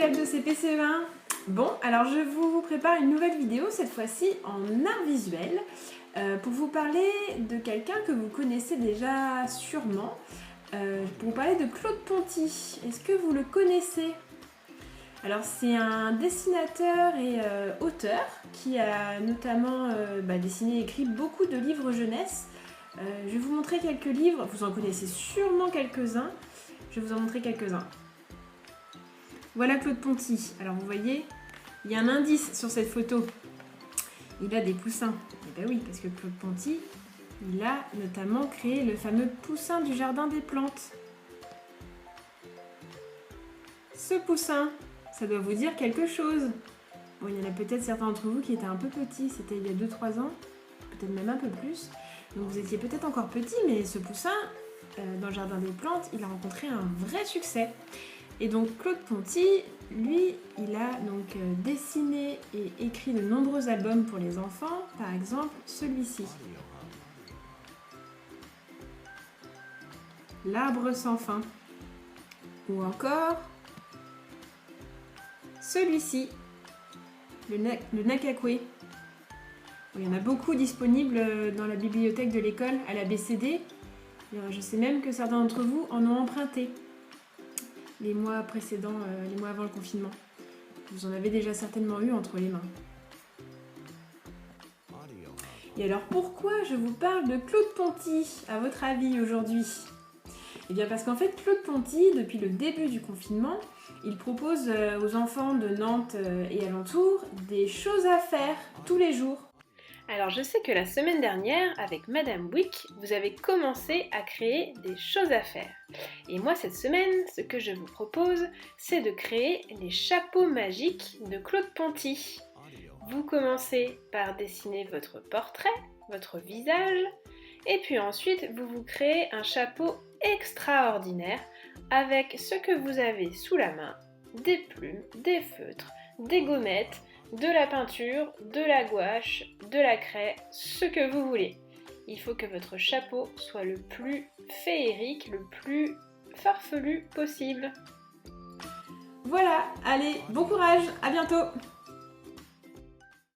élèves de CP-CE1. Bon, alors je vous prépare une nouvelle vidéo, cette fois-ci en art visuel, pour vous parler de quelqu'un que vous connaissez déjà sûrement, pour vous parler de Claude Ponty. Est-ce que vous le connaissez ? Alors c'est un dessinateur et auteur qui a notamment dessiné et écrit beaucoup de livres jeunesse. Je vais vous montrer quelques livres, vous en connaissez sûrement quelques-uns, je vais vous en montrer quelques-uns. Voilà Claude Ponty. Alors vous voyez, il y a un indice sur cette photo. Il a des poussins. Eh bien oui, parce que Claude Ponty, il a notamment créé le fameux poussin du jardin des plantes. Ce poussin, ça doit vous dire quelque chose. Bon, il y en a peut-être certains d'entre vous qui étaient un peu petits, c'était il y a 2-3 ans, peut-être même un peu plus. Donc vous étiez peut-être encore petit, mais ce poussin, dans le jardin des plantes, il a rencontré un vrai succès. Et donc Claude Ponty, lui, il a donc dessiné et écrit de nombreux albums pour les enfants, par exemple celui-ci. L'arbre sans fin. Ou encore celui-ci, le Nakakwe. Il y en a beaucoup disponibles dans la bibliothèque de l'école à la BCD. Je sais même que certains d'entre vous en ont emprunté les mois précédents, les mois avant le confinement. Vous en avez déjà certainement eu entre les mains. Et alors pourquoi je vous parle de Claude Ponty, à votre avis, aujourd'hui ? Eh bien parce qu'en fait, Claude Ponty, depuis le début du confinement, il propose aux enfants de Nantes et alentours des choses à faire tous les jours. Alors je sais que la semaine dernière, avec Madame Wick, vous avez commencé à créer des choses à faire. Et moi cette semaine, ce que je vous propose, c'est de créer les chapeaux magiques de Claude Ponty. Vous commencez par dessiner votre portrait, votre visage, et puis ensuite vous vous créez un chapeau extraordinaire avec ce que vous avez sous la main, des plumes, des feutres, des gommettes, de la peinture, de la gouache, de la craie, ce que vous voulez. Il faut que votre chapeau soit le plus féerique, le plus farfelu possible. Voilà, allez, bon courage, à bientôt!